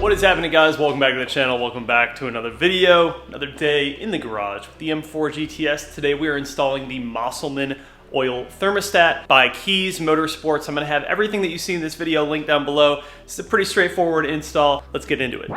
What is happening, guys? Welcome back to the channel. Welcome back to another video, another day in the garage with the M4 GTS. Today we are installing the Mosselman Oil Thermostat by Keys Motorsports. I'm going to have everything that you see in this video linked down below. It's a pretty straightforward install. Let's get into it.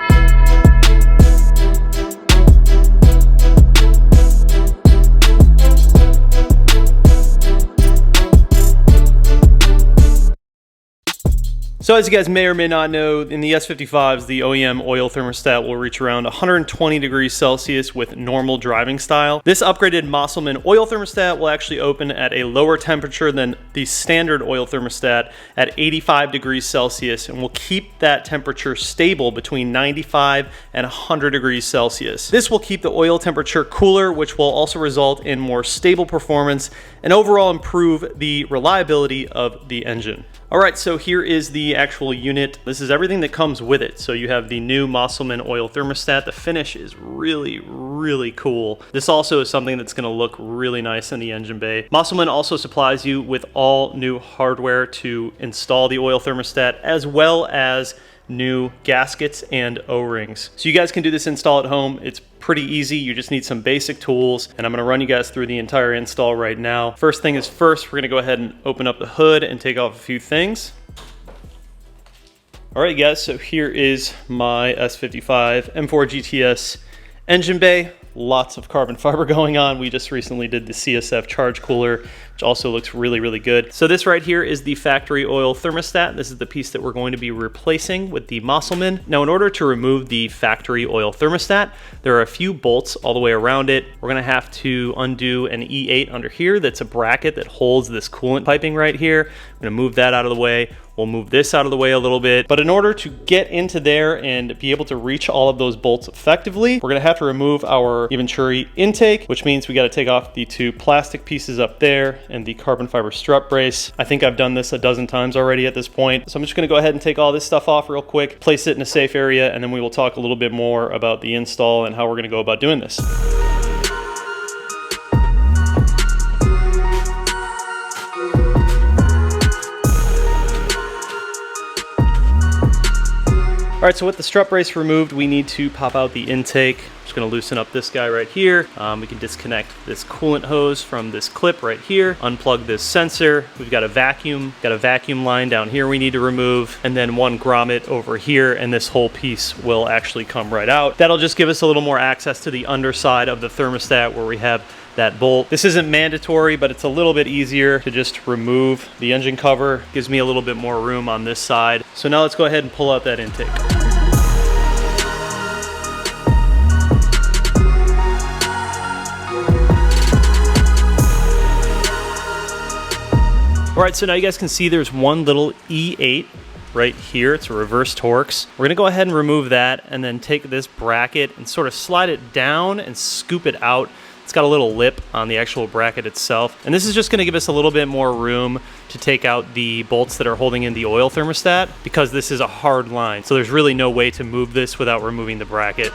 So as you guys may or may not know, in the S55s, the OEM oil thermostat will reach around 120 degrees Celsius with normal driving style. This upgraded Mosselman oil thermostat will actually open at a lower temperature than the standard oil thermostat at 85 degrees Celsius and will keep that temperature stable between 95 and 100 degrees Celsius. This will keep the oil temperature cooler, which will also result in more stable performance and overall improve the reliability of the engine. All right, so here is the actual unit. This is everything that comes with it. So you have the new Mosselman oil thermostat. The finish is really cool. This also is something that's gonna look really nice in the engine bay. Mosselman also supplies you with all new hardware to install the oil thermostat, as well as new gaskets and O-rings. So you guys can do this install at home. It's pretty easy. You just need some basic tools, and I'm going to run you guys through the entire install right now. First thing is first, we're going to go ahead and open up the hood and take off a few things. All right, guys, so here is my S55 M4 GTS engine bay. Lots of carbon fiber going on. We just recently did the CSF charge cooler, which also looks really good. So this right here is the factory oil thermostat. This is the piece that we're going to be replacing with the Mosselman. Now, in order to remove the factory oil thermostat, there are a few bolts all the way around it. We're gonna have to undo an E8 under here. That's a bracket that holds this coolant piping right here. I'm gonna move that out of the way. We'll move this out of the way a little bit. But in order to get into there and be able to reach all of those bolts effectively, we're gonna have to remove our Venturi intake, which means we gotta take off the two plastic pieces up there and the carbon fiber strut brace. I think I've done this a dozen times already at this point. So I'm just gonna go ahead and take all this stuff off real quick, place it in a safe area, and then we will talk a little bit more about the install and how we're gonna go about doing this. All right, so with the strut brace removed, we need to pop out the intake. I'm just gonna loosen up this guy right here. We can disconnect this coolant hose from this clip right here, unplug this sensor. We've got a vacuum line down here we need to remove, and then one grommet over here, and this whole piece will actually come right out. That'll just give us a little more access to the underside of the thermostat where we have that bolt. This isn't mandatory, but it's a little bit easier to just remove the engine cover. Gives me a little bit more room on this side. So now let's go ahead and pull out that intake. All right, so now you guys can see there's one little E8 right here. It's a reverse Torx. We're gonna go ahead and remove that and then take this bracket and sort of slide it down and scoop it out. It's got a little lip on the actual bracket itself. And this is just gonna give us a little bit more room to take out the bolts that are holding in the oil thermostat, because this is a hard line. So there's really no way to move this without removing the bracket.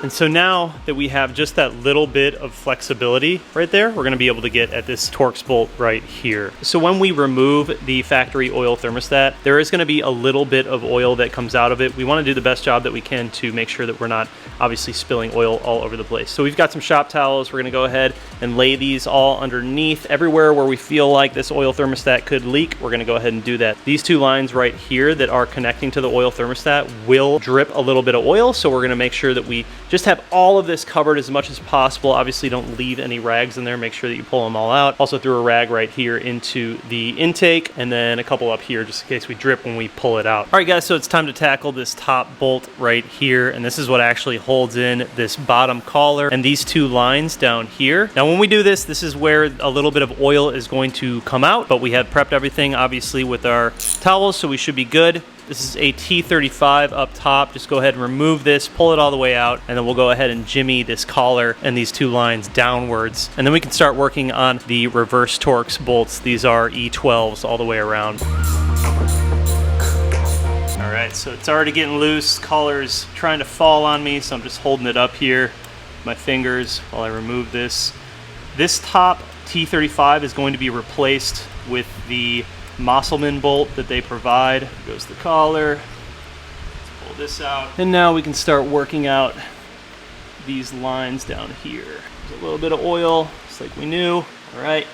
And so now that we have just that little bit of flexibility right there, we're gonna be able to get at this Torx bolt right here. So when we remove the factory oil thermostat, there is gonna be a little bit of oil that comes out of it. We wanna do the best job that we can to make sure that we're not obviously spilling oil all over the place. So we've got some shop towels. We're gonna go ahead and lay these all underneath. Everywhere where we feel like this oil thermostat could leak, we're gonna go ahead and do that. These two lines right here that are connecting to the oil thermostat will drip a little bit of oil, so we're gonna make sure that we just have all of this covered as much as possible. Obviously, don't leave any rags in there. Make sure that you pull them all out. Also threw a rag right here into the intake, and then a couple up here just in case we drip when we pull it out. All right, guys, so it's time to tackle this top bolt right here, and this is what actually holds in this bottom collar and these two lines down here. Now, when we do this, this is where a little bit of oil is going to come out, but we have prepped everything, obviously, with our towels, so we should be good. This is a T35 up top. Just go ahead and remove this, pull it all the way out, and then we'll go ahead and jimmy this collar and these two lines downwards. And then we can start working on the reverse Torx bolts. These are E12s all the way around. All right, so it's already getting loose. Collar's trying to fall on me, so I'm just holding it up here with my fingers while I remove this. This top T35 is going to be replaced with the Mosselman bolt that they provide. There goes the collar. Let's pull this out. And now we can start working out these lines down here. There's a little bit of oil, just like we knew. All right.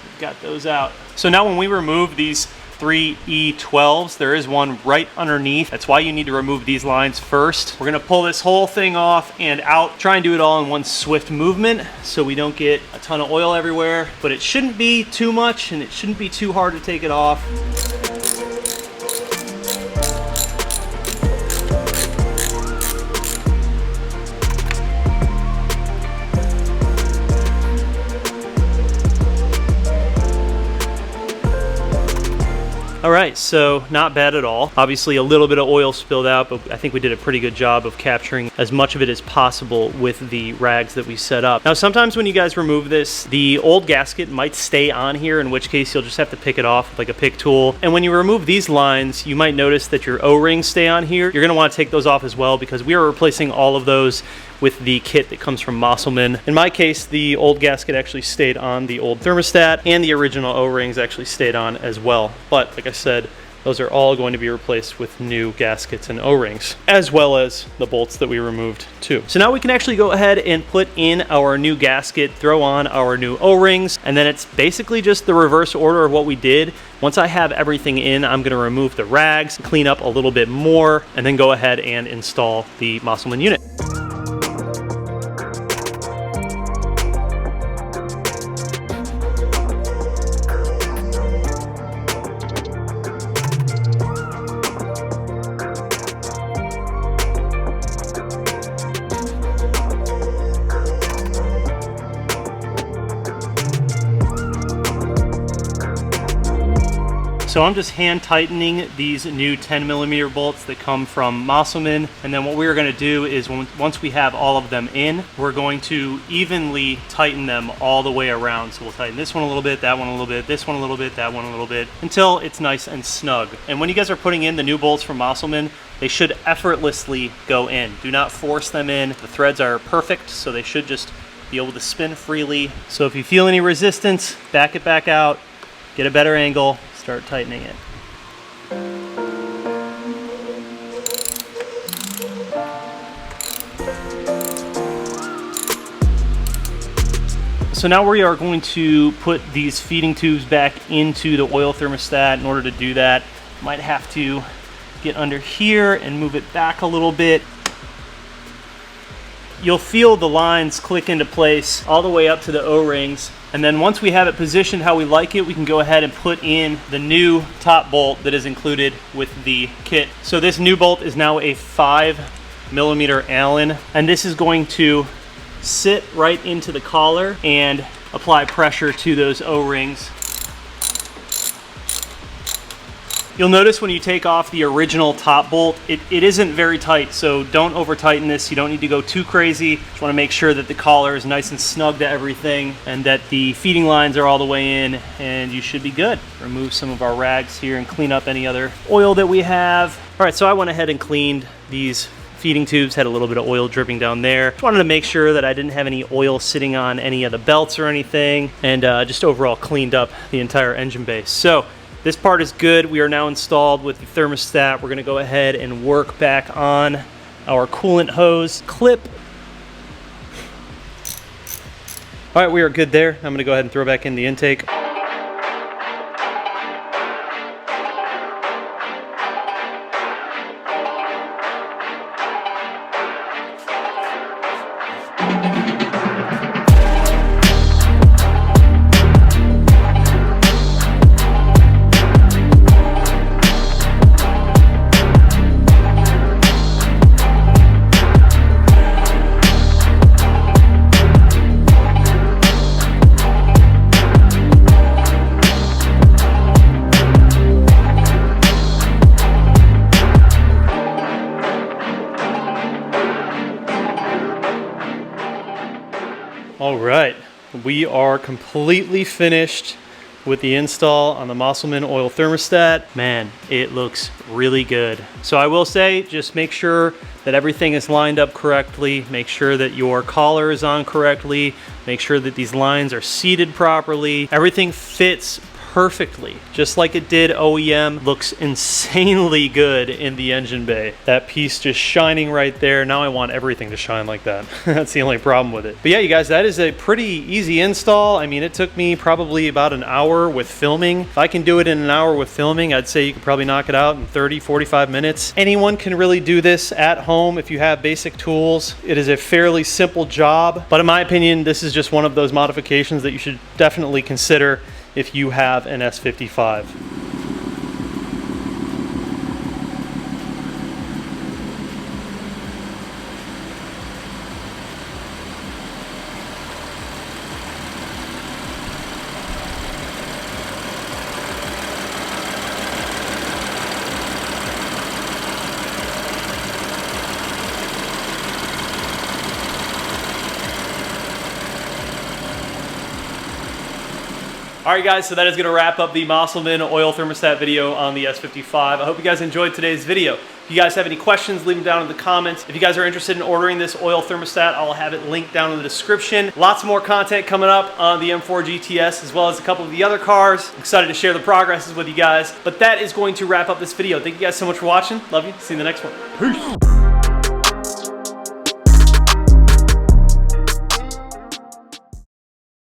We've got those out. So now when we remove these 3 E12s, there is one right underneath. That's why you need to remove these lines first. We're gonna pull this whole thing off and out. Try and do it all in one swift movement so we don't get a ton of oil everywhere, but it shouldn't be too much and it shouldn't be too hard to take it off. All right, so not bad at all. Obviously a little bit of oil spilled out, but I think we did a pretty good job of capturing as much of it as possible with the rags that we set up. Now, sometimes when you guys remove this, the old gasket might stay on here, in which case you'll just have to pick it off with like a pick tool. And when you remove these lines, you might notice that your O-rings stay on here. You're gonna wanna take those off as well because we are replacing all of those with the kit that comes from Mosselman. In my case, the old gasket actually stayed on the old thermostat and the original O-rings actually stayed on as well. But like I said, those are all going to be replaced with new gaskets and O-rings, as well as the bolts that we removed too. So now we can actually go ahead and put in our new gasket, throw on our new O-rings, and then it's basically just the reverse order of what we did. Once I have everything in, I'm gonna remove the rags, clean up a little bit more, and then go ahead and install the Mosselman unit. So I'm just hand tightening these new 10mm bolts that come from Mosselman. And then what we're gonna do is once we have all of them in, we're going to evenly tighten them all the way around. So we'll tighten this one a little bit, that one a little bit, this one a little bit, that one a little bit, until it's nice and snug. And when you guys are putting in the new bolts from Mosselman, they should effortlessly go in. Do not force them in. The threads are perfect, so they should just be able to spin freely. So if you feel any resistance, back it back out, get a better angle, start tightening it. So now we are going to put these feeding tubes back into the oil thermostat. In order to do that, might have to get under here and move it back a little bit. You'll feel the lines click into place all the way up to the O-rings. And then once we have it positioned how we like it, we can go ahead and put in the new top bolt that is included with the kit. So this new bolt is now a 5mm Allen, and this is going to sit right into the collar and apply pressure to those O-rings. You'll notice when you take off the original top bolt, it isn't very tight, so don't over tighten this. You don't need to go too crazy. Just want to make sure that the collar is nice and snug to everything and that the feeding lines are all the way in, and you should be good. Remove some of our rags here and clean up any other oil that we have. All right, so I went ahead and cleaned these feeding tubes, had a little bit of oil dripping down there. Just wanted to make sure that I didn't have any oil sitting on any of the belts or anything, and just overall cleaned up the entire engine base. So this part is good. We are now installed with the thermostat. We're gonna go ahead and work back on our coolant hose clip. All right, we are good there. I'm gonna go ahead and throw back in the intake. All right, we are completely finished with the install on the Mosselman Oil Thermostat. Man, it looks really good. So I will say, just make sure that everything is lined up correctly. Make sure that your collar is on correctly. Make sure that these lines are seated properly. Everything fits perfectly, just like it did OEM. Looks insanely good in the engine bay. That piece just shining right there. Now I want everything to shine like that. That's the only problem with it. But yeah, you guys, that is a pretty easy install. I mean, it took me probably about an hour with filming. If I can do it in an hour with filming, I'd say you could probably knock it out in 30, 45 minutes. Anyone can really do this at home if you have basic tools. It is a fairly simple job, but in my opinion, this is just one of those modifications that you should definitely consider if you have an S55. All right, guys, so that is going to wrap up the Mosselman Oil Thermostat video on the S55. I hope you guys enjoyed today's video. If you guys have any questions, leave them down in the comments. If you guys are interested in ordering this oil thermostat, I'll have it linked down in the description. Lots more content coming up on the M4 GTS, as well as a couple of the other cars. I'm excited to share the progresses with you guys. But that is going to wrap up this video. Thank you guys so much for watching. Love you. See you in the next one. Peace.